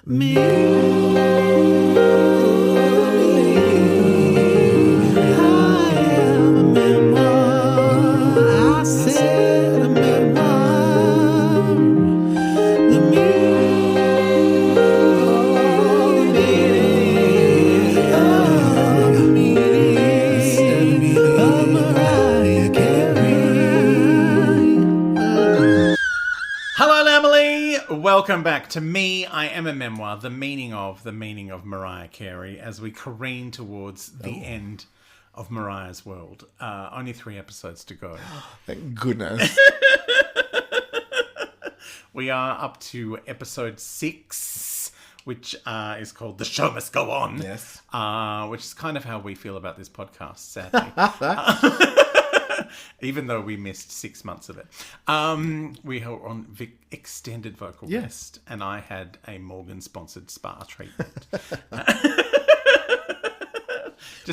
Me. I am a memoir. I said a memoir. The meaning of Mariah Carey. Hello, Emily. Welcome back to Me, I Am a Memoir, the meaning of Mariah Carey, as we careen towards the end of Mariah's world. Only 3 episodes to go. Thank goodness. We are up to episode 6, which is called The Show Must Go On. Yes. Which is kind of how we feel about this podcast, sadly. Even though we missed 6 months of it. We were on extended vocal rest, and I had a Morgan-sponsored spa treatment.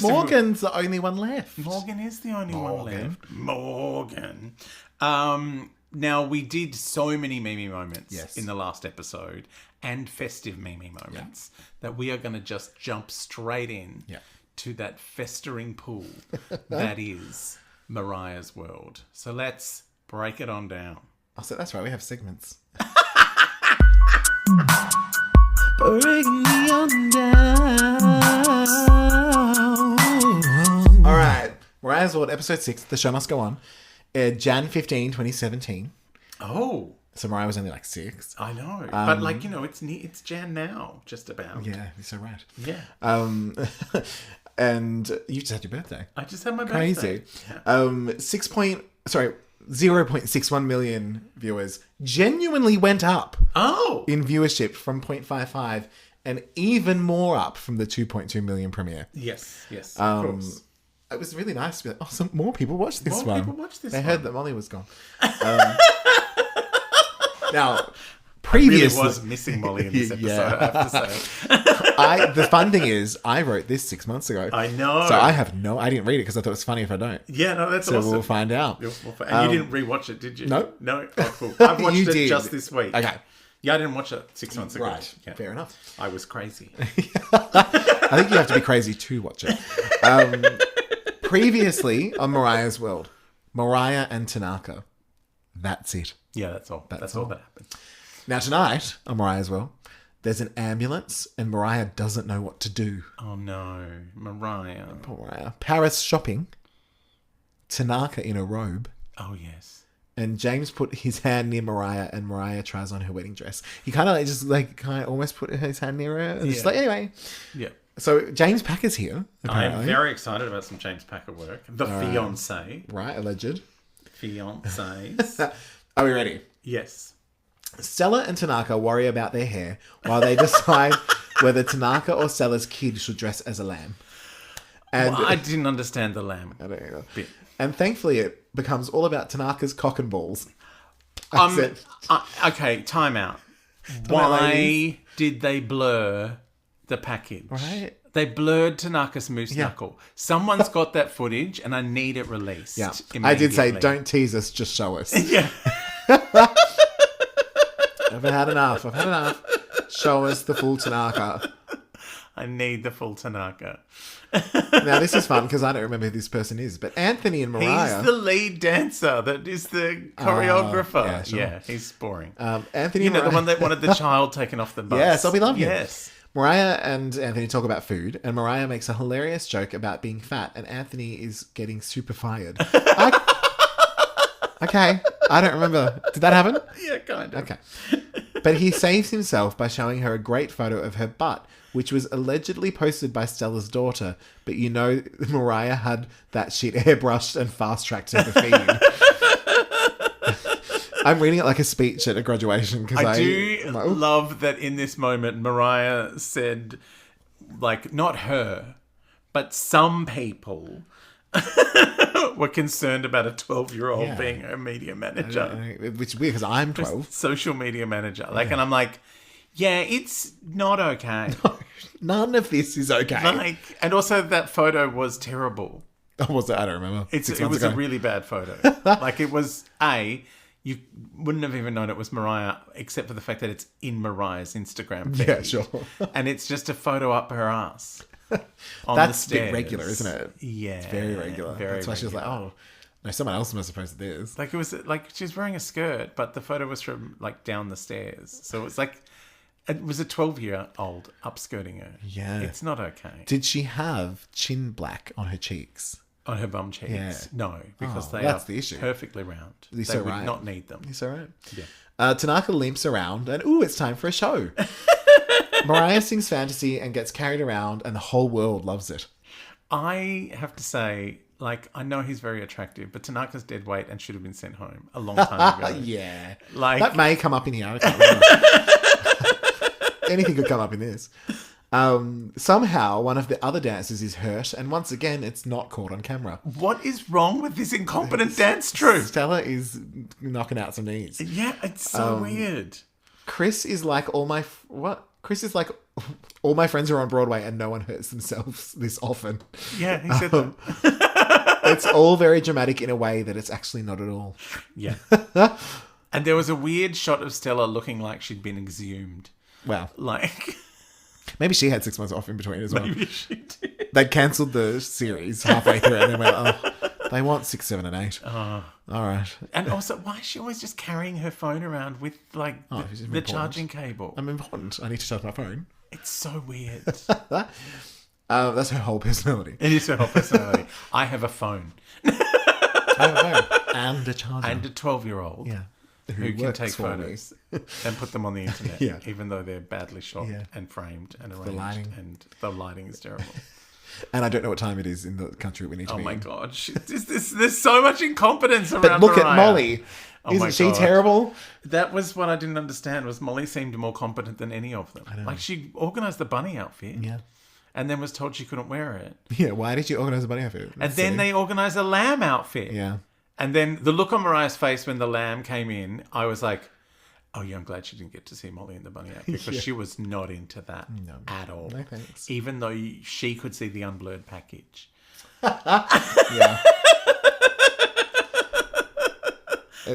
Morgan's the only one left. Morgan is the only one left. Morgan. Now, we did so many Mimi moments in the last episode, and festive Mimi moments, that we are going to just jump straight in to that festering pool that is Mariah's world. So let's break it on down. Oh, so that's right, we have segments. Breaking me on down. All right, Mariah's World, episode 6, The Show Must Go On. Jan 15, 2017. Oh, So Mariah was only like 6. I know. But it's Jan now, just about. Yeah, you're so right. Yeah. And you just had your birthday. I just had my Crazy. birthday. 0.61 million viewers genuinely went up Oh. in viewership from 0.55 and even more up from the 2.2 million premiere. Yes, of course. It was really nice to be like, oh, some more people watched this More one. people watched this They one. heard that Molly was gone. Now, Really previously... was missing Molly in this episode, Yeah. I have to say. The fun thing is, I wrote this 6 months ago. I know. So I didn't read it because I thought it was funny if I don't. Yeah, no, that's So awesome. we'll find out. And you didn't rewatch it, did you? No. No? Oh, cool. I watched You it did. just this week. Okay. Yeah, I didn't watch it 6 months ago. Right. Yeah. Fair enough. I was crazy. I think you have to be crazy to watch it. Previously on Mariah's World, Mariah and Tanaka. That's it. Yeah, that's all. That's all that happened. Now tonight on Mariah's World, there's an ambulance and Mariah doesn't know what to do. Oh, no. Mariah. Poor Mariah. Paris shopping. Tanaka in a robe. Oh, yes. And James put his hand near Mariah and Mariah tries on her wedding dress. He kind of almost put his hand near her. And just like, anyway. Yeah. So James Packer's here, apparently. I'm very excited about some James Packer work. The fiancé. Right, alleged. Fiancés. Are we ready? Yes. Stella and Tanaka worry about their hair while they decide whether Tanaka or Stella's kid should dress as a lamb. And Well, I didn't understand the lamb. I don't know. bit. And thankfully it becomes all about Tanaka's cock and balls. That's it. Okay, time out. ladies. Why did they blur the package? Right. They blurred Tanaka's moose knuckle. Someone's got that footage and I need it released. Yeah. I did say, immediately. don't tease us, just show us. Yeah. I've had enough. Show us the full Tanaka. I need the full Tanaka. Now, this is fun because I don't remember who this person is, but Anthony and Mariah. He's the lead dancer. That is the choreographer. yeah, sure. Yeah, he's boring. Anthony You know, and the one that wanted the child taken off the bus. Yes, I'll be loving it. Yes. Mariah and Anthony talk about food, and Mariah makes a hilarious joke about being fat, and Anthony is getting super fired. Okay, I don't remember. Did that happen? Yeah, kind of. Okay. But he saves himself by showing her a great photo of her butt, which was allegedly posted by Stella's daughter, but you know Mariah had that shit airbrushed and fast-tracked to the feed. I'm reading it like a speech at a graduation because I do love that in this moment, Mariah said, like, not her, but some people were concerned about a 12-year-old being a media manager. Which is weird because I'm 12. Social media manager. Like, and I'm like, yeah, it's not okay. None of this is okay. Like, and also that photo was terrible. Oh, was it? I don't remember. It was a really bad photo. Like, it was, you wouldn't have even known it was Mariah, except for the fact that it's in Mariah's Instagram feed. Yeah, sure. And it's just a photo up her ass on That's the a bit stairs. regular, isn't it? Yeah. It's very regular. That's why she was like, oh, no, someone else must have posted this. Like, it was like she was wearing a skirt, but the photo was from like down the stairs. So it was like, it was a 12-year-old upskirting her. Yeah. It's not okay. Did she have chin black on her cheeks? On her bum cheeks? Yeah. No, because they that's are the issue. perfectly round. You're They so would right. not need them. It's all right. Yeah. Tanaka limps around and, ooh, it's time for a show. Mariah sings fantasy and gets carried around and the whole world loves it. I have to say, like, I know he's very attractive, but Tanaka's dead weight and should have been sent home a long time ago. Yeah. Like, That may come up in here. I can't remember. Anything could come up in this. Somehow, one of the other dancers is hurt, and once again, it's not caught on camera. what is wrong with this incompetent dance troupe? Stella is knocking out some knees. Yeah, it's so weird. Chris is like Chris is like all my friends are on Broadway and no one hurts themselves this often. Yeah, he said that. It's all very dramatic in a way that it's actually not at all. Yeah. And there was a weird shot of Stella looking like she'd been exhumed. Wow. Like, Maybe she had 6 months off in between as well. maybe she did. They cancelled the series halfway through and then went, oh, they want 6, 7, and 8. Oh. All right. And also, why is she always just carrying her phone around with, like, she's the important. charging cable? I'm important. I need to charge my phone. It's so weird. That's her whole personality. It is her whole personality. I have a phone. I have a phone. And a charger. And a 12-year-old. Yeah. Who can works take for me. photos and put them on the internet, Yeah. even though they're badly shot Yeah. and framed and arranged. lighting. And the lighting is terrible. And I don't know what time it is in the country we need to Oh be my in. God. There's so much incompetence around But look at Mariah. Molly. Oh my Isn't she God. terrible? That was what I didn't understand, was Molly seemed more competent than any of them. Like, she organised the bunny outfit. Yeah. And then was told she couldn't wear it. Yeah, why did you organise a bunny outfit? And then they organised a lamb outfit. Yeah. And then the look on Mariah's face when the lamb came in, I was like, oh yeah, I'm glad she didn't get to see Molly in the bunny outfit, because she was not into that at all. No thanks. Even though she could see the unblurred package. Yeah.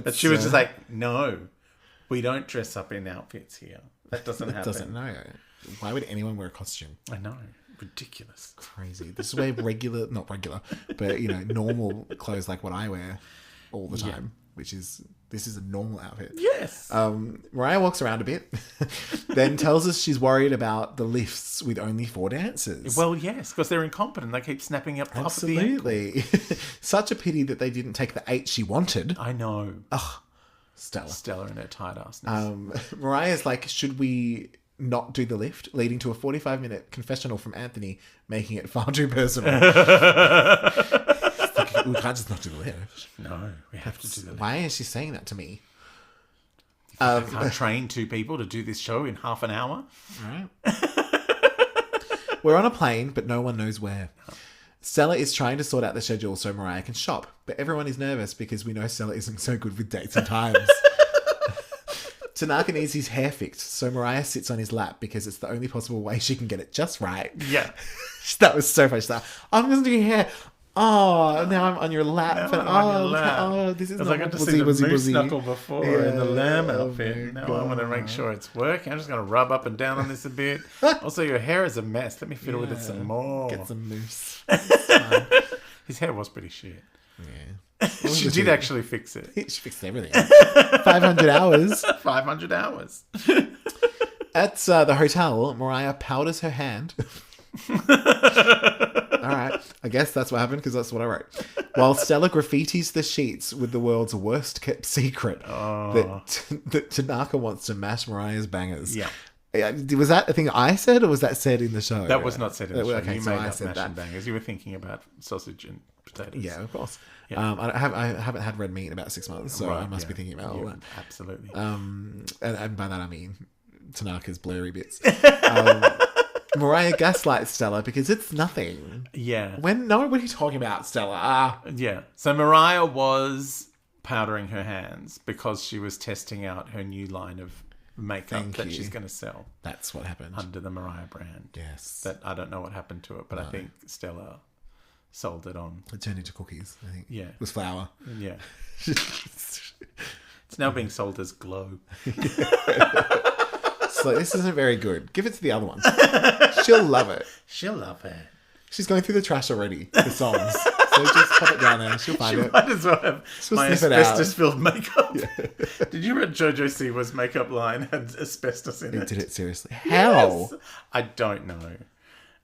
But she was just like, no, we don't dress up in outfits here. That doesn't happen. Doesn't know. Why would anyone wear a costume? I know. Ridiculous. Crazy. This is where not regular, but normal clothes like what I wear all the time, which is, this is a normal outfit. Yes. Mariah walks around a bit, then tells us she's worried about the lifts with only 4 dancers. Well, yes, because they're incompetent. They keep snapping up top of the ankle. Absolutely. Such a pity that they didn't take the 8 she wanted. I know. Stella. Stella and her tight assness. Mariah's like, should we not do the lift? Leading to a 45-minute confessional from Anthony, making it far too personal. Like, we can't just not do the lift. No, we have to do the lift. Why is she saying that to me? I can't train 2 people to do this show in half an hour. Right. We're on a plane, but no one knows where. Stella is trying to sort out the schedule so Mariah can shop, but everyone is nervous because we know Stella isn't so good with dates and times. Tanaka needs his hair fixed, so Mariah sits on his lap because it's the only possible way she can get it just right. Yeah. That was so funny. She's like, I'm going to do your hair. Oh, now I'm on your lap. Now And, I'm on your lap. Oh, this is Because not I got to wuzzy, see the wuzzy, moose wuzzy. knuckle before in the lamb outfit. my Now I want to make sure it's working. I'm just going to rub up and down on this a bit. Also, your hair is a mess. Let me fiddle with it some more. Get some mousse. His hair was pretty shit. Yeah. She did actually fix it. She fixed everything. 500 hours. 500 hours. At the hotel, Mariah powders her hand. All right. I guess that's what happened because that's what I wrote. While Stella graffitis the sheets with the world's worst kept secret that Tanaka wants to mash Mariah's bangers. Yeah. Was that a thing I said, or was that said in the show? That was not said in the show. Okay, You so made I up said mash that. and bangers. You were thinking about sausage and potatoes. Yeah, of course. Yeah. I haven't had red meat in about 6 months, so I must be thinking about all that. Absolutely. And by that I mean Tanaka's blurry bits. Mariah gaslights Stella because it's nothing. Yeah. What are you talking about, Stella? Yeah. So Mariah was powdering her hands because she was testing out her new line of makeup that she's going to sell. That's what happened. Under the Mariah brand. Yes. That I don't know what happened to it, but I think Stella sold it on. It turned into cookies, I think. Yeah. It was flour. Yeah. It's now being sold as Glow. So this isn't very good. Give it to the other one. She'll love it. She'll love it. She's going through the trash already, the songs. So just pop it down there. She'll find She it. might as well have She'll my sniff it out. asbestos-filled makeup. Did you read Jojo Siwa's makeup line had asbestos in it? Did it seriously? How? Yes. I don't know.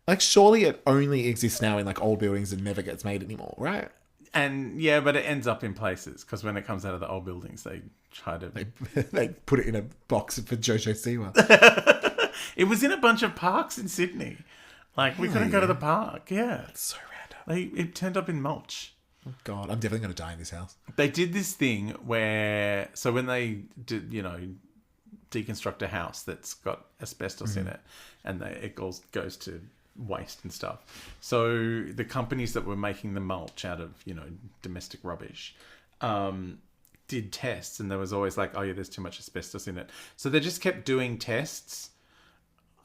Like, surely it only exists now in, like, old buildings and never gets made anymore, right? And yeah, but it ends up in places because when it comes out of the old buildings, they try to. They put it in a box for Jojo Siwa. It was in a bunch of parks in Sydney. Like we couldn't go to the park. Yeah, It's so random. It turned up in mulch. Oh, God, I'm definitely going to die in this house. They did this thing where, so when they did, deconstruct a house that's got asbestos in it, and it goes to waste and stuff. So the companies that were making the mulch out of domestic rubbish did tests, and there was always like, oh yeah, there's too much asbestos in it. So they just kept doing tests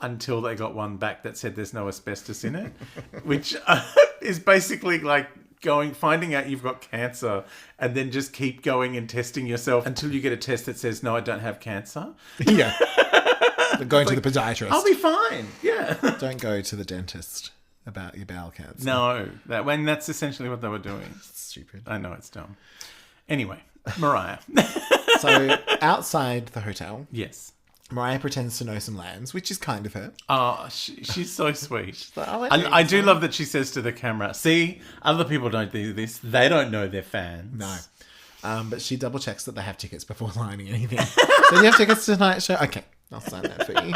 until they got one back that said there's no asbestos in it, which is basically like finding out you've got cancer and then just keep going and testing yourself until you get a test that says, no, I don't have cancer. Yeah. Going to the podiatrist. I'll be fine. Yeah. Don't go to the dentist about your bowel cancer. No, that's essentially what they were doing. Stupid. I know, it's dumb. Anyway, Mariah. So outside the hotel, Yes. Mariah pretends to know some lands, which is kind of her. Oh, she's so sweet. like, "Oh, I know I do love that she says to the camera, see, other people don't do this. They don't know they're fans. No. But she double checks that they have tickets before signing anything. So you have tickets to tonight's show? Okay, I'll sign that for you.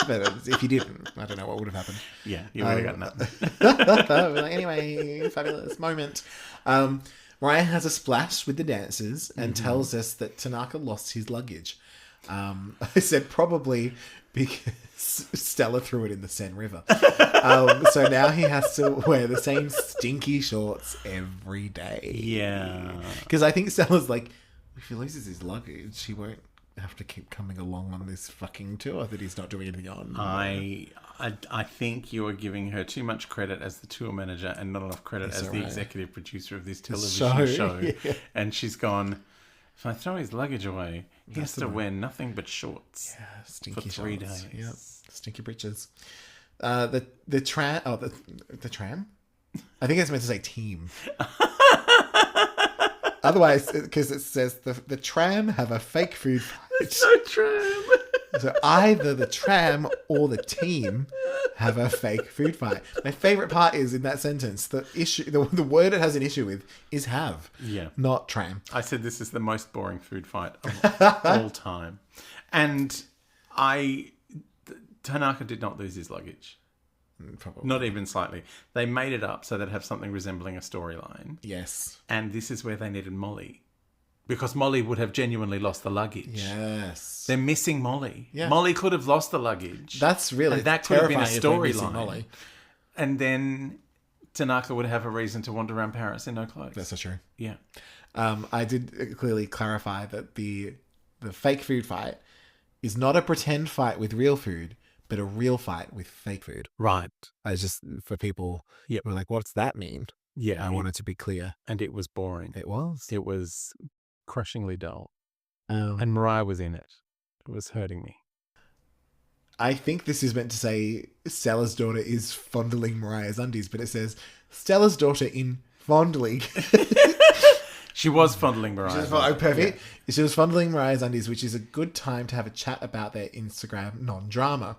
But if you didn't, I don't know what would have happened. Yeah, you would have got nothing. Anyway, fabulous moment. Mariah has a splash with the dancers and tells us that Tanaka lost his luggage. I said probably because Stella threw it in the Seine River. So now he has to wear the same stinky shorts every day. Yeah. Because I think Stella's like, if he loses his luggage, he won't have to keep coming along on this fucking tour that he's not doing anything on. I think you are giving her too much credit as the tour manager and not enough credit as the executive producer of this television show. Yeah. And she's gone, if I throw his luggage away, he has to wear nothing but shorts Stinky for 3 shorts. days. Yep. Stinky britches. The tram. Oh, the tram. I think it's meant to say team. Otherwise, because it says the tram have a fake food fight. It's so tram. So either the tram or the team have a fake food fight. My favorite part is in that sentence, the word it has an issue with is have. Yeah. Not tram. I said this is the most boring food fight of all time. And Tanaka did not lose his luggage. Probably. Not even slightly. They made it up so they'd have something resembling a storyline. Yes. And this is where they needed Molly. Because Molly would have genuinely lost the luggage. Yes. They're missing Molly. Yeah. Molly could have lost the luggage. That's really and that could have been a terrifying if we're missing storyline. Molly. And then Tanaka would have a reason to wander around Paris in no clothes. That's so true. Yeah. I did clearly clarify that the fake food fight is not a pretend fight with real food, but a real fight with fake food. Right. I just, for people who are like, what's that mean? Yeah. I wanted to be clear. And it was boring. It was. It was crushingly dull. Oh. And Mariah was in it. It was hurting me. I think this is meant to say Stella's daughter is fondling Mariah's undies, but it says Stella's daughter in fondling. She was fondling Mariah. Oh, perfect. Yeah. She was fondling Mariah's undies, which is a good time to have a chat about their Instagram non-drama.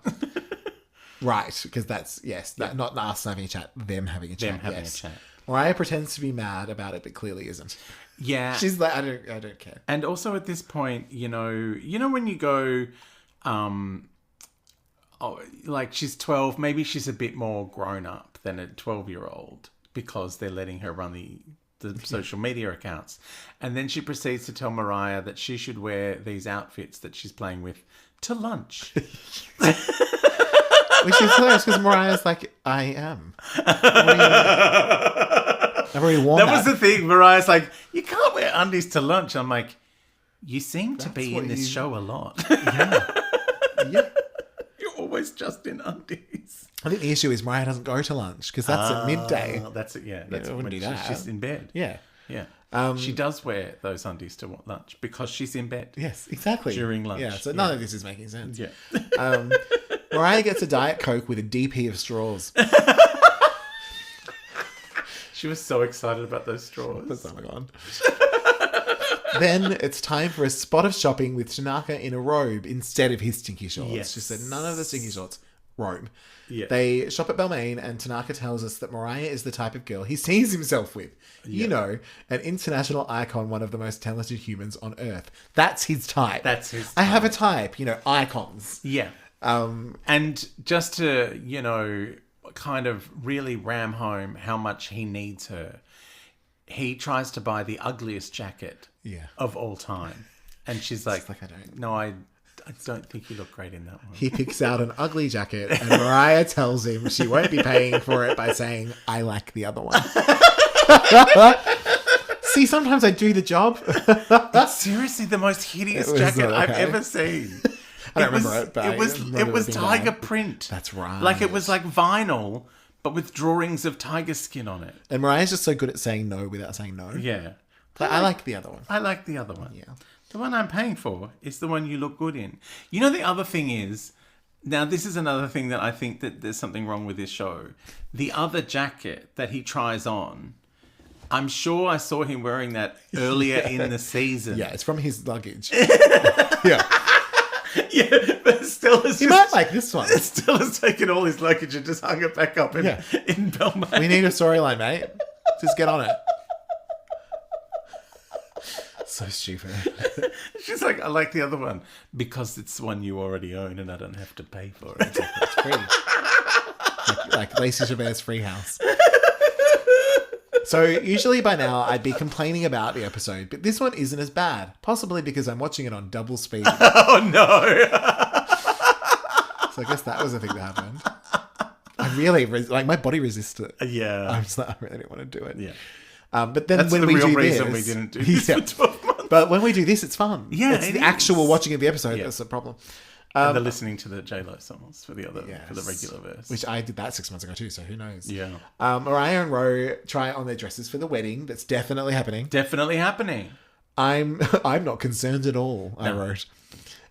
Right, because that's, not us having a chat, them having a chat. Them having a chat. Mariah pretends to be mad about it, but clearly isn't. Yeah. She's like, I don't care. And also at this point, you know when you go, like she's 12, maybe she's a bit more grown up than a 12-year-old because they're letting her run the social media accounts. And then she proceeds to tell Mariah that she should wear these outfits that she's playing with to lunch. Which is hilarious because Mariah's like, I am. I've already worn that. That was the thing. Mariah's like, you can't wear undies to lunch. I'm like, you seem to be in this show a lot. Yeah. You're always just in undies. I think the issue is Mariah doesn't go to lunch because that's at midday. That's it, yeah. That's I wouldn't when do that. she's in bed. Yeah. Yeah. She does wear those undies to lunch because she's in bed. Yes, exactly. During lunch. Yeah, so none of this is making sense. Yeah. Mariah gets a Diet Coke with a DP of straws. She was so excited about those straws. Oh my god. Then it's time for a spot of shopping with Tanaka in a robe instead of his stinky shorts. Yes. She said none of the stinky shorts. Robe. Yeah. They shop at Balmain and Tanaka tells us that Mariah is the type of girl he sees himself with. Yeah. You know, an international icon, one of the most talented humans on earth. That's his type. That's his I have a type, you know, icons. Yeah. And just to, you know, kind of really ram home how much he needs her, he tries to buy the ugliest jacket of all time. And she's like, I don't. No, I don't think you look great in that one. He picks out an ugly jacket and Mariah tells him she won't be paying for it by saying, I like the other one. See, sometimes I do the job. It's seriously the most hideous jacket I've ever seen. I don't remember it, but it was tiger print. That's right. Like it was like vinyl, but with drawings of tiger skin on it. And Mariah's just so good at saying no without saying no. Yeah. But I like the other one. I like the other one. Yeah. The one I'm paying for is the one you look good in. You know, the other thing is, now this is another thing that I think that there's something wrong with this show. The other jacket that he tries on, I'm sure I saw him wearing that earlier in the season. Yeah, it's from his luggage. Yeah. Yeah, but Stella's might like this one. Stella's taken all his luggage and just hung it back up in Balmain. We need a storyline, mate. Just get on it. So stupid. She's like, I like the other one because it's one you already own and I don't have to pay for it. It's free. like Lacey Chabert's free house. So usually by now I'd be complaining about the episode, but this one isn't as bad. Possibly because I'm watching it on double speed. Oh no! So I guess that was the thing that happened. I really, my body resisted it. Yeah. I'm just like, I really don't want to do it. Yeah. But then That's when the we real do reason this, we didn't do this for 12 months. But when we do this, it's fun. Yeah, it's it the is. actual watching of the episode that's the problem. And they're listening to the J-Lo songs for the regular verse. Which I did that 6 months ago too, so who knows? Yeah. Mariah and Ro try on their dresses for the wedding. That's definitely happening. Definitely happening. I'm not concerned at all, I wrote.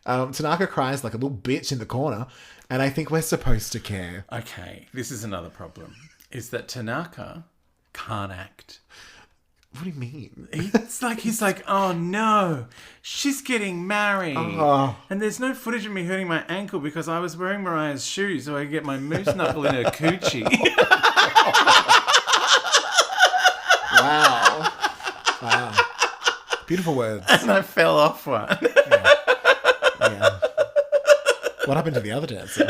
Tanaka cries like a little bitch in the corner, and I think we're supposed to care. Okay, this is another problem. Is that Tanaka can't act. What do you mean? He's like, oh no, she's getting married. And there's no footage of me hurting my ankle because I was wearing Mariah's shoes so I could get my moose knuckle in her coochie. Wow. Beautiful words. And I fell off one. Yeah. What happened to the other dancer?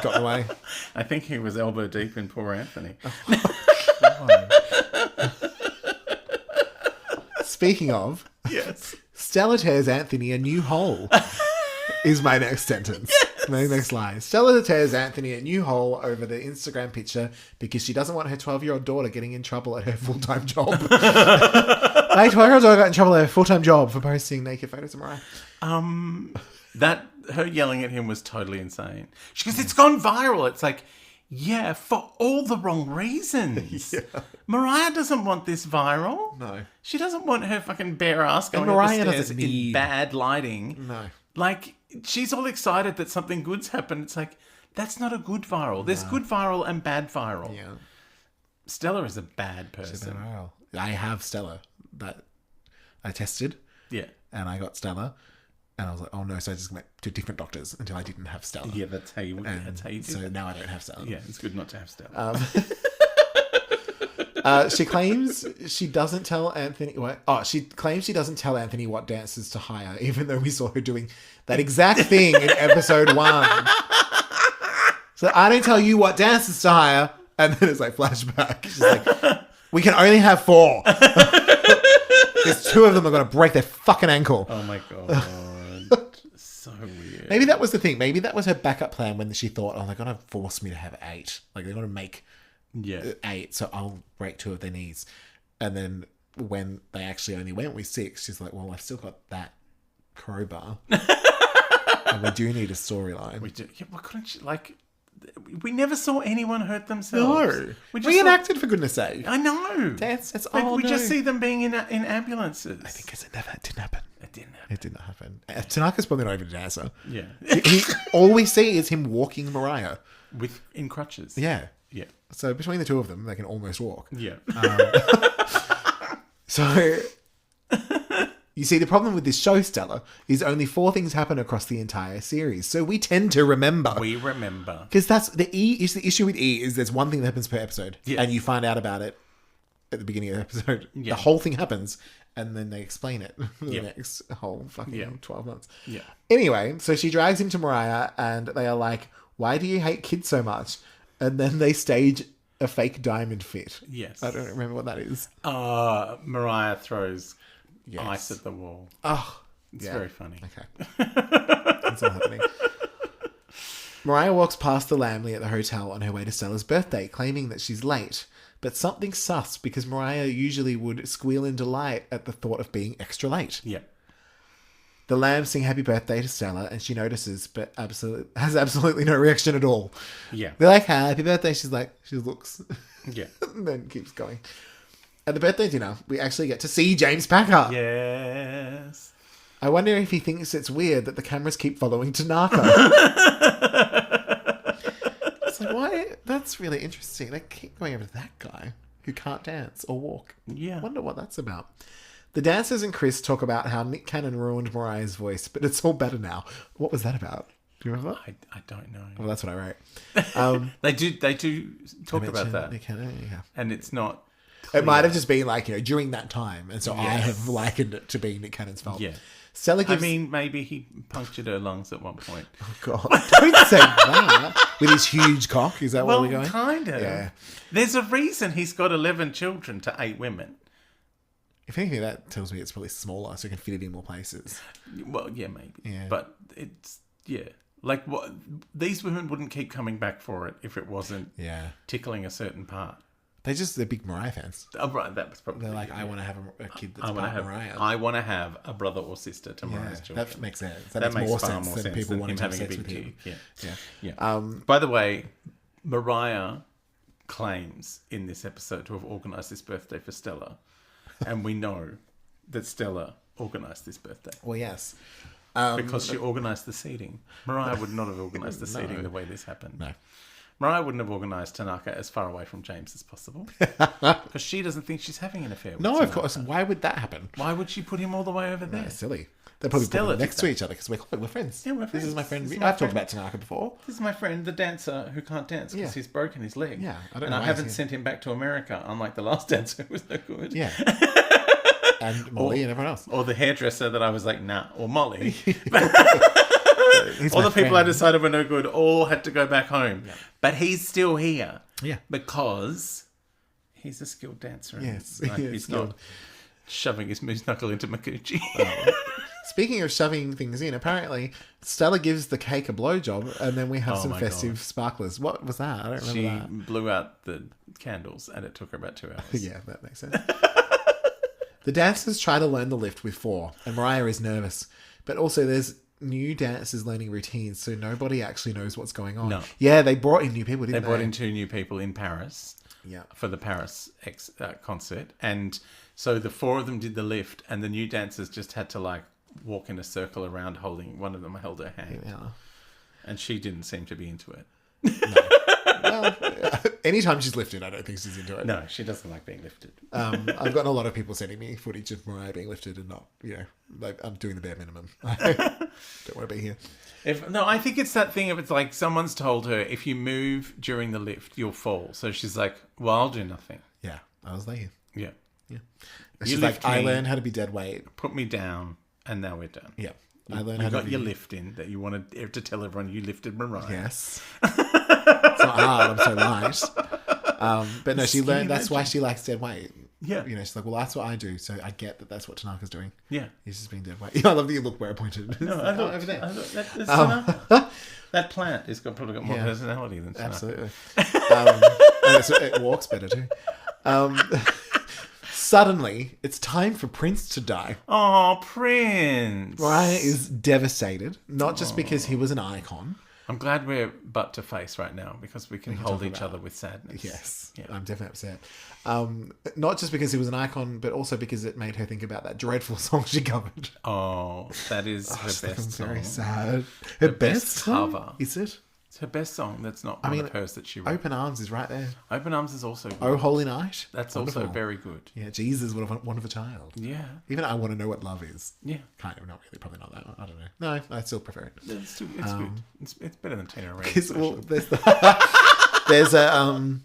Got away. I think he was elbow deep in poor Anthony. Speaking of, Yes. Stella tears Anthony a new hole. Is my next sentence. Yes. My next line. Stella tears Anthony a new hole over the Instagram picture because she doesn't want her 12-year-old daughter getting in trouble at her full-time job. My 12-year-old daughter got in trouble at her full-time job for posting naked photos of Mariah. That her yelling at him was totally insane. She goes, it's gone viral. It's like, yeah, for all the wrong reasons. Mariah doesn't want this viral. No. She doesn't want her fucking bare ass going Mariah up the stairs doesn't need... in bad lighting. No. Like, she's all excited that something good's happened. It's like, that's not a good viral. There's good viral and bad viral. Yeah. Stella is a bad person. I have Stella that I tested. Yeah. And I got Stella. And I was like, oh no, so I just went to different doctors until I didn't have Stella. Yeah, that's how you do So now I don't have Stella. Yeah, it's good not to have Stella. She claims she doesn't tell Anthony what... Oh, she claims she doesn't tell Anthony what dances to hire, even though we saw her doing that exact thing in episode 1. So I don't tell you what dances to hire. And then it's like flashback. She's like, we can only have 4. There's 2 of them are going to break their fucking ankle. Oh my God. So weird. Maybe that was the thing. Maybe that was her backup plan when she thought, oh, they're going to force me to have 8. Like, they're going to make 8, so I'll break 2 of their knees. And then when they actually only went with 6, she's like, well, I've still got that crowbar. And we do need a storyline. We do. Yeah, why couldn't she, like, we never saw anyone hurt themselves. No. We just Reenacted, for goodness sake. I know. That's Like, all we just see them being in ambulances. I think because it didn't happen. It didn't happen. It did not happen. Tanaka's probably not even a dancer. Yeah. All we see is him walking Mariah. In crutches. Yeah. Yeah. So between the two of them, they can almost walk. Yeah. So you see, the problem with this show, Stella, is only 4 things happen across the entire series. So we tend to remember. We remember. Because that's the issue with E is there's one thing that happens per episode. Yeah. And you find out about it at the beginning of the episode. Yeah. The whole thing happens and then they explain it for the Yeah. next whole fucking 12 months. Yeah. Anyway, so she drags him to Mariah and they are like, why do you hate kids so much? And then they stage a fake diamond fit. Yes. I don't remember what that is. Mariah throws Yes. ice at the wall. Oh, It's very funny. Okay. That's all happening. Mariah walks past the Lamley at the hotel on her way to Stella's birthday, claiming that she's late. But something's sus because Mariah usually would squeal in delight at the thought of being extra late. Yeah. The Lambs sing happy birthday to Stella and she notices, but has absolutely no reaction at all. Yeah. They're like, happy birthday. She's like, she looks. Yeah. And then keeps going. At the birthday dinner, we actually get to see James Packer. Yes. I wonder if he thinks it's weird that the cameras keep following Tanaka. It's like, why? That's really interesting. They keep going over to that guy who can't dance or walk. Yeah. Wonder what that's about. The dancers and Chris talk about how Nick Cannon ruined Mariah's voice, but it's all better now. What was that about? Do you remember? I don't know. Well, that's what I wrote. They do talk I about mentioned that. Nick Cannon, yeah. And it's not It might have just been like, during that time. And so I Yes. have likened it to being Nick Cannon's fault. Yeah. Stella I gives... mean, maybe he punctured her lungs at one point. Oh, God. Don't say that. With his huge cock. Is that where we're going? Kind of. Yeah. There's a reason he's got 11 children to 8 women. If anything, that tells me it's probably smaller so you can fit it in more places. Well, yeah, maybe. Yeah. But it's, yeah. Like, what? These women wouldn't keep coming back for it if it wasn't Yeah. tickling a certain part. They're big Mariah fans. Oh, right, that was probably. They're like, I want to have a kid that's I want to part have. Mariah. I want to have a brother or sister to Yeah, Mariah's children. that makes sense. That, That makes more far sense than people wanting him to have having a sex big with him. dick. Yeah. Yeah. Yeah. By the way, Mariah claims in this episode to have organised this birthday for Stella, and we know that Stella organised this birthday Well, yes. because she organised the seating. Mariah would not have organised the seating the way this happened. No. Mariah wouldn't have organised Tanaka as far away from James as possible because she doesn't think she's having an affair with No, Tanaka. of course. Why would that happen? Why would she put him all the way over there? That's silly. They're probably Stella put them did next that. to each other because we're friends. Yeah, we're This is friends. my friend. This is I've my talked friend. about Tanaka before. This is my friend, the dancer who can't dance because Yeah. he's broken his leg. Yeah, I don't and know I why haven't he's sent him back to America, unlike the last dancer who was no good. Yeah. And Molly and everyone else. Or the hairdresser that I was like, nah. Or Molly. He's All my the people I friend. decided were no good all had to go back home. But he's still here. Yeah. Because he's a skilled dancer. and, Yes, like, he is he's skilled. not shoving his moose knuckle into Makuchi. Speaking of shoving things in, apparently Stella gives the cake a blowjob, and then we have some my festive God. sparklers. What was that? I don't remember She that. blew out the candles and it took her about 2 hours. Yeah, that makes sense. The dancers try to learn the lift with 4, and Mariah is nervous. But also, there's new dancers learning routines, so nobody actually knows what's going on. No. Yeah, they brought in new people, didn't They they? brought in 2 new people in Paris. Yeah. For the Paris concert. And so the 4 of them did the lift and the new dancers just had to like walk in a circle around holding, one of them held her hand. Yeah. And she didn't seem to be into it. Well, anytime she's lifted, I don't think she's into it. No, she doesn't like being lifted. I've gotten a lot of people sending me footage of Mariah being lifted and not, like I'm doing the bare minimum. I don't want to be here. I think it's that thing of it's like someone's told her if you move during the lift, you'll fall. So she's like, well, I'll do nothing. Yeah, I was there. Yeah. Yeah. You She's like, lift I me. learned how to be dead weight. Put me down and now we're done. Yeah. I learned You how to got be... your lift in that you wanted to tell everyone you lifted Mariah. Yes. It's not hard, I'm so light. But no, she Skinny learned that's why legend. she likes dead weight. Yeah. She's like, well, that's what I do, so I get that that's what Tanaka's doing. Yeah. He's just being dead weight. I love that you look where I pointed. No, It's I like, look, over there. I look, that's Tanaka. That plant has probably got more Yeah. personality than Tanaka. Absolutely. And it walks better too. Suddenly, it's time for Prince to die. Oh, Prince. Mariah is devastated, not just because he was an icon, I'm glad we're butt to face right now because we can hold talk each about other with sadness. Yes, Yeah. I'm definitely upset. Not just because he was an icon, but also because it made her think about that dreadful song she covered. Oh, that is her She's best looking song. very sad. Her best cover. song? Is it? It's her best song. That's not one of hers that she wrote. Open Arms is right there. Open Arms is also good. Oh, Holy Night. That's Wonderful. also very good. Yeah, Jesus, what a wonderful child. Yeah. Even I Want to Know What Love Is. Yeah. Kind of, not really, probably not that one. I don't know. No, I still prefer it. It's good. It's better than Tina Arena. Because well, there's a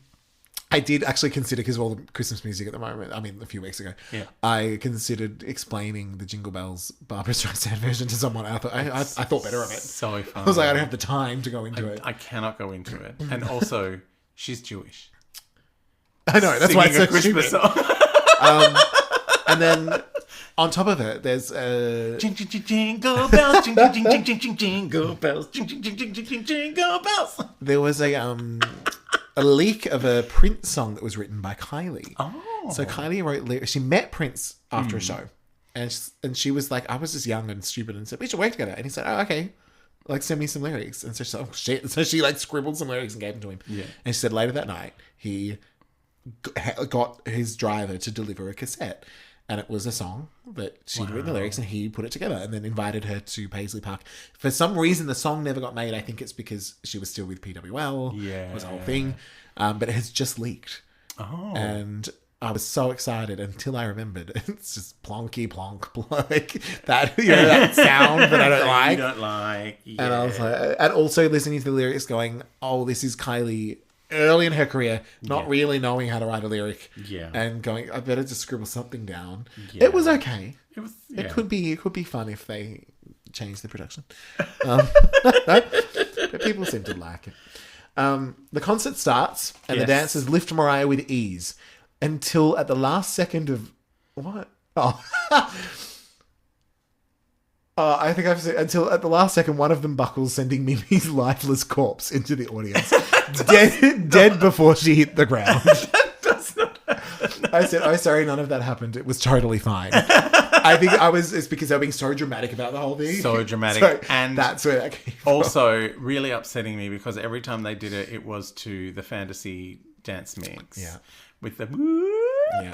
I did actually consider, because of all the Christmas music at the moment, I mean a few weeks ago, Yeah. I considered explaining the Jingle Bells Barbra Streisand version to someone. I thought better of it. So fun. I was like, I don't have the time to go into it. I cannot go into it. And also, she's Jewish. I know, that's why it's so Singing a Christmas stupid. song. And then on top of it, there's Jingle bells, jingle bells, jingle bells. there was a leak of a Prince song that was written by Kylie. Oh. So Kylie wrote lyrics. She met Prince after a show. And she was like, I was just young and stupid and said, we should work together. And he said, oh, okay. Like, send me some lyrics. And so she said, oh, shit. So she, like, scribbled some lyrics and gave them to him. Yeah. And she said later that night, he got his driver to deliver a cassette. And it was a song that she'd written the lyrics and he put it together and then invited her to Paisley Park. For some reason, the song never got made. I think it's because she was still with PWL. Yeah. It was a whole thing. But it has just leaked. Oh. And I was so excited until I remembered. It's just plonky plonk like that, that sound that I don't like. You don't like. Yeah. And I was like, and also listening to the lyrics going, oh, this is Kylie early in her career, not really knowing how to write a lyric. Yeah. And going, I better just scribble something down. Yeah. It was okay. It was. It could be fun if they changed the production. But people seem to like it. The concert starts and the dancers lift Mariah with ease until at the last second of what? Oh. I think I've said until at the last second, one of them buckles, sending Mimi's lifeless corpse into the audience, dead before she hit the ground. That does not happen. I said, "Oh, sorry, none of that happened. It was totally fine." I think it's because they're being so dramatic about the whole thing. So dramatic, So and that's where that came from. Also really upsetting me because every time they did it, it was to the fantasy dance mix. Yeah. With the Yeah.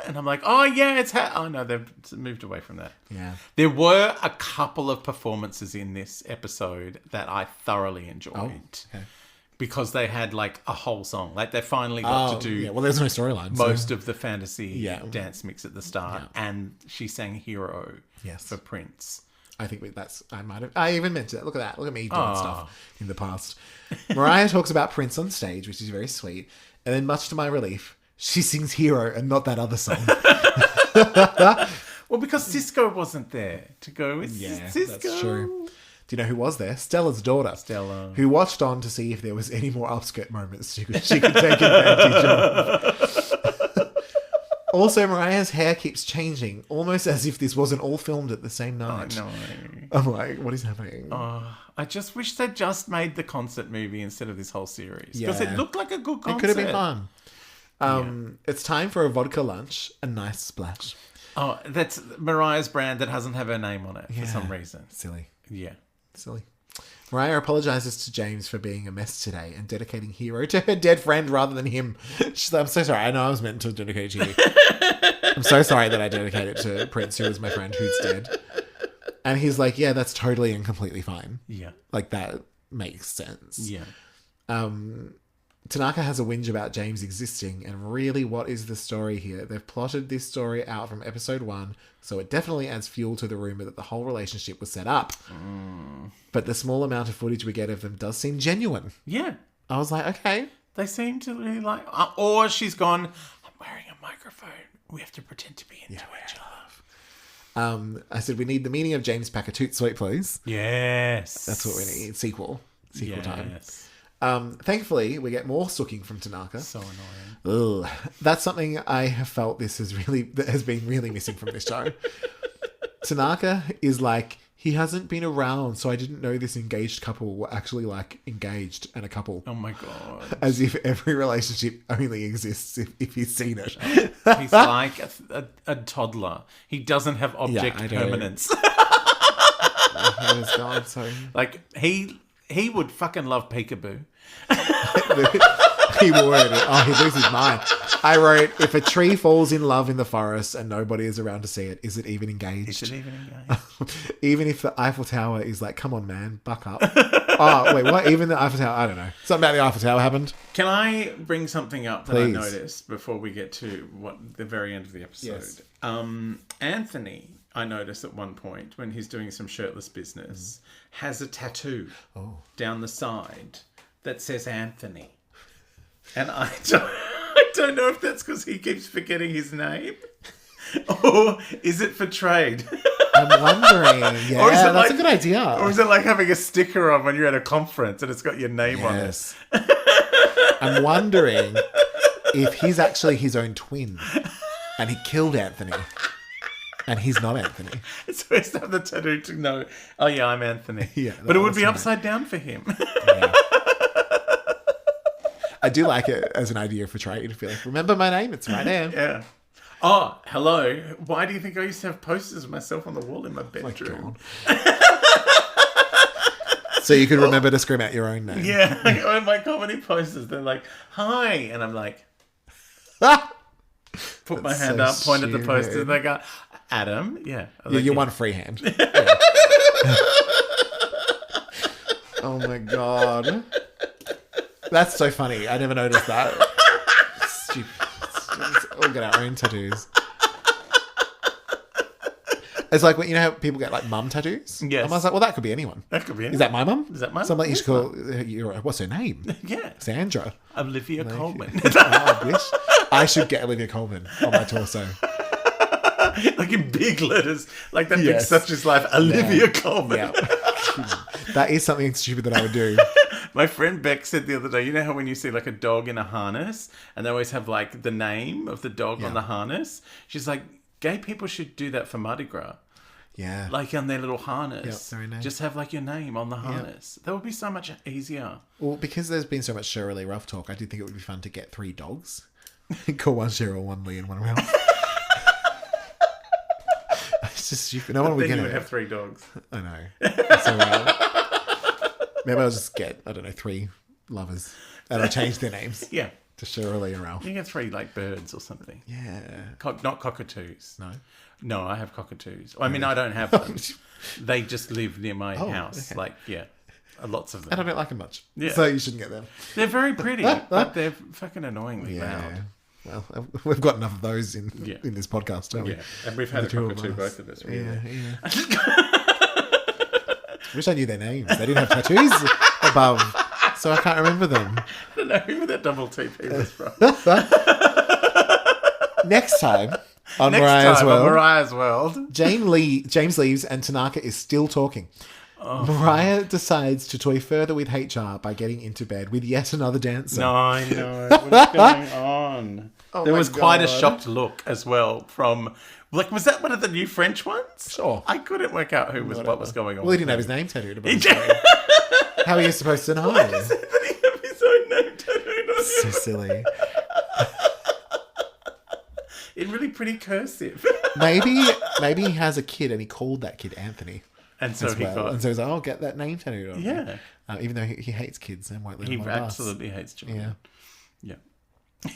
and I'm like, oh yeah, oh no, they've moved away from that. Yeah. There were a couple of performances in this episode that I thoroughly enjoyed. Oh, okay. Because they had like a whole song. Like they finally got to do Yeah, well, there's no storyline. most of the fantasy Yeah. dance mix at the start. Yeah. And she sang Hero Yes. for Prince. I think I even mentioned that. Look at that. Look at me doing stuff in the past. Mariah talks about Prince on stage, which is very sweet. And then, much to my relief, she sings Hero and not that other song. Well, because Cisco wasn't there to go with Cisco. That's true. Do you know who was there? Stella's daughter. Stella. Who watched on to see if there was any more upskirt moments she could take advantage of. Also, Mariah's hair keeps changing, almost as if this wasn't all filmed at the same night. No. I'm like, what is happening? I just wish they just made the concert movie instead of this whole series. Because Yeah. it looked like a good concert. It could have been fun. It's time for a vodka lunch, a nice splash. Oh, that's Mariah's brand that doesn't have her name on it for some reason. Silly. Yeah. Silly. Mariah apologizes to James for being a mess today and dedicating Hero to her dead friend rather than him. She's like, I'm so sorry. I know I was meant to dedicate it to you. I'm so sorry that I dedicated it to Prince, who is my friend who's dead. And he's like, yeah, that's totally and completely fine. Yeah. Like, that makes sense. Yeah. Tanaka has a whinge about James existing, and really, what is the story here? They've plotted this story out from episode 1, so it definitely adds fuel to the rumor that the whole relationship was set up. But the small amount of footage we get of them does seem genuine. Yeah. I was like, okay. They seem to really like... or she's gone, I'm wearing a microphone. We have to pretend to be into each other. I said, we need the meaning of James Packer Toot Sweet, please. Yes. That's what we need. Sequel time. Yes. Thankfully, we get more sooking from Tanaka. So annoying. Ugh. That's something I have felt that has been really missing from this show. Tanaka is like, he hasn't been around, so I didn't know this engaged couple were actually like engaged and a couple. Oh my God. As if every relationship only exists if he's seen it. He's like a toddler. He doesn't have object I know. permanence. My head is gone, so... Like, he He would fucking love peekaboo. He would. Oh, he'd lose his mind. I wrote, if a tree falls in love in the forest and nobody is around to see it, is it even engaged? Is it even engaged? Even if the Eiffel Tower is like, come on, man, buck up. Oh, wait, what? Even the Eiffel Tower? I don't know. Something about the Eiffel Tower happened. Can I bring something up that Please. I noticed before we get to the very end of the episode? Yes. Anthony, I noticed at one point when he's doing some shirtless business, has a tattoo down the side that says Anthony. And I don't know if that's because he keeps forgetting his name. Or is it for trade? I'm wondering. Yeah, Or is it that's a good idea. Or is it like having a sticker on when you're at a conference and it's got your name on it? I'm wondering if he's actually his own twin and he killed Anthony and he's not Anthony. So he has to have the tattoo to know, oh yeah, I'm Anthony. Yeah, but it would be upside down for him. Yeah. I do like it as an idea for trade. To be like, remember my name? It's right there. Yeah. Oh, hello. Why do you think I used to have posters of myself on the wall in my bedroom? So you could remember to scream out your own name. Yeah. On my comedy posters, they're like, hi. And I'm like, put my hand up, point at the poster, and they go, Adam. Yeah. Yeah, Like, you're one free hand. Yeah. Oh my God. That's so funny. I never noticed that. Stupid. Let's all get our own tattoos. It's like when you know how people get like mum tattoos. Yes. I was like, well, that could be anyone. That could be anyone. Is that my mum? Is that my So I'm like, you mum? should call her, what's her name? Yeah. Sandra. Olivia Coleman. Oh, I wish. I should get Olivia Coleman on my torso. Like in big letters. Like that big Yes. Such Is Life. Olivia Coleman. Yeah. That is something stupid that I would do. My friend Beck said the other day, you know how when you see like a dog in a harness and they always have like the name of the dog on the harness? She's like, gay people should do that for Mardi Gras. Yeah. Like on their little harness. Yep, very nice. Just have like your name on the harness. That would be so much easier. Well, because there's been so much Shirley Rough talk, I did think it would be fun to get 3 dogs. Call one Cheryl, one Lee, and one Ralph. It's just stupid. No one would Then get you it. would have 3 dogs. I know. That's all right. Maybe I'll just get, I don't know, 3 lovers. And I'll change their names Yeah. to Shirley and Ralph. You get 3 like birds or something. Yeah. Not cockatoos. No. No, I have cockatoos. I mean, I don't have them. They just live near my house. okay. Like, yeah. Lots of And I them. don't like them much. Yeah. So you shouldn't get them. They're very pretty, but they're fucking annoyingly loud. Well, we've got enough of those in this podcast, don't we? Yeah, and we've had The a two of cockatoo, us. both of us. Really. Yeah. Wish I knew their names. They didn't have tattoos above, so I can't remember them. I don't know who that double TP was from. Next time on Next Mariah's time World, on Mariah's World. James leaves and Tanaka is still talking. Mariah decides to toy further with HR by getting into bed with yet another dancer. No, I know. What's going on? Oh There my was quite a God. shocked look as well from... Like, was that one of the new French ones? Sure. I couldn't work out what was going on. Well, he didn't have his name tattooed above He his did. body. How are you supposed to know? Why does anybody have his own name tattooed on So him? silly. In really pretty cursive. Maybe he has a kid and he called that kid Anthony. And so As he well. got... And so he's like, "Oh, get that name tattooed on." Yeah. Even though he hates kids and won't let He them on a bus. absolutely hates children. Yeah. Yeah.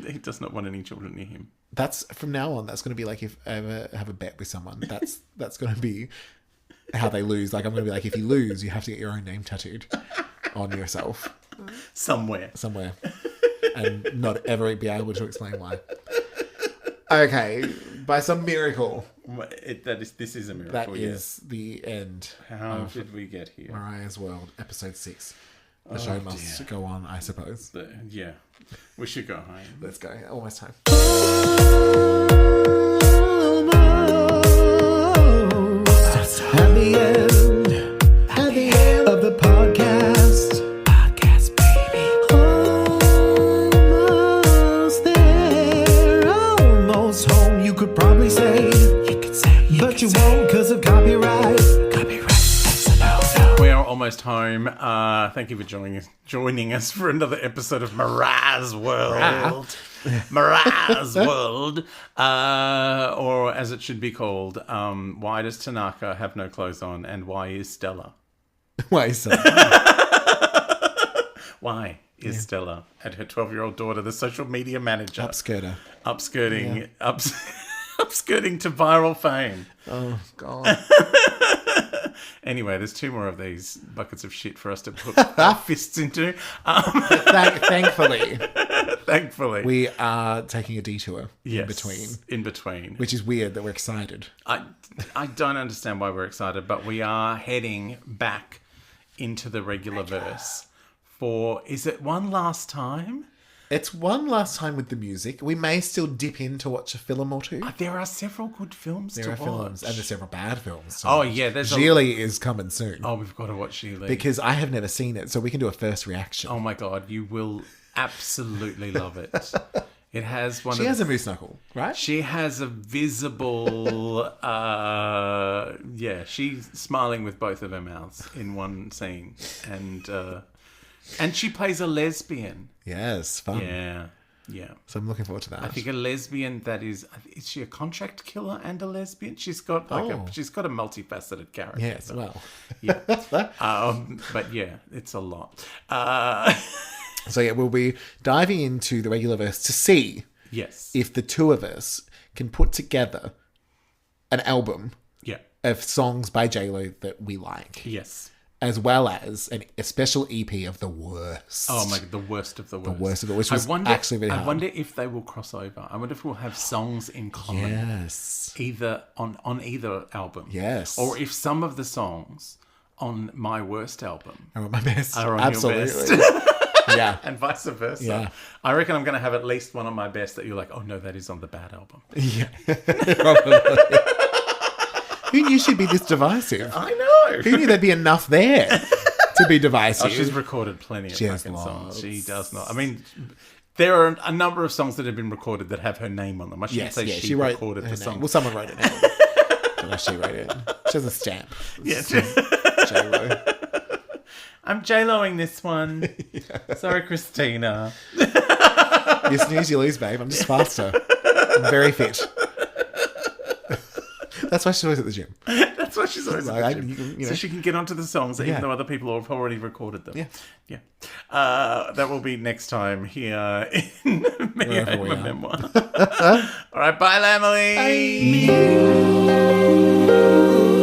He does not want any children near him. That's from now on. That's going to be like if I ever have a bet with someone. That's going to be how they lose. Like I'm going to be like, if you lose, you have to get your own name tattooed on yourself Somewhere. and not ever be able to explain why. Okay, by some miracle, This is a miracle. that yes. is the end How of did we get here? Mariah's World, episode 6. The show must go on, I suppose. Yeah. We should go home. Let's go. Almost time. At the end of the podcast. Podcast, baby. Almost there, almost home. You could probably say, but you won't because of copyright. We are almost home. Thank you for joining us for another episode of Mariah's World. Mariah's World. Or as it should be called, why does Tanaka have no clothes on and why is Stella? Why so? Why is Stella and her 12-year-old daughter the social media manager? Upskirter. Upskirting to viral fame. Oh, God. Anyway, there's 2 more of these buckets of shit for us to put our fists into. Thankfully. Thankfully. We are taking a detour Yes, in between. which is weird that we're excited. I don't understand why we're excited, but we are heading back into the regular verse for, is it one last time? It's one last time with the music. We may still dip in to watch a film or two. There are several good films to watch. Films, and there's several bad films. Oh, yeah. There's Gigli is coming soon. Oh, we've got to watch Gigli. Because I have never seen it, so we can do a first reaction. Oh, my God. You will absolutely love it. It has one She has a moose knuckle, right? She has a visible... she's smiling with both of her mouths in one scene. And she plays a lesbian. Yes, fun. Yeah. So I'm looking forward to that. I think a lesbian that is she a contract killer and a lesbian? She's got she's got a multifaceted character. Yes, well. Yeah. But yeah, it's a lot. So yeah, we'll be diving into the regular verse to see if the two of us can put together an album of songs by J-Lo that we like. Yes. As well as a special EP of the worst. Oh my God, the worst of the worst. The worst of it, which was actually really hard. I wonder if they will cross over. I wonder if we'll have songs in common. Yes. Either on either album. Yes. Or if some of the songs on my worst album are on my best. Are on Absolutely. your best. Yeah. And vice versa. Yeah. I reckon I'm going to have at least one on my best that you're like, oh no, that is on the bad album. Yeah. Probably. Who knew she'd be this divisive? I know. Who knew there'd be enough there to be divisive? Oh, she's recorded plenty of fucking lots. songs. She does not. I mean, there are a number of songs that have been recorded that have her name on them. I shouldn't say she recorded the song. Well, someone wrote it down. I don't know if she wrote it. She has a stamp. Yeah. J-Lo. I'm J-Loing this one. Sorry, Christina. You snooze, you lose, babe. I'm just faster. I'm very fit. That's why she's always at the gym. That's why she's always at the gym. You know. So she can get onto the songs even though other people have already recorded them. Yeah. That will be next time here in Memoir. All right, bye, Lamely. Bye.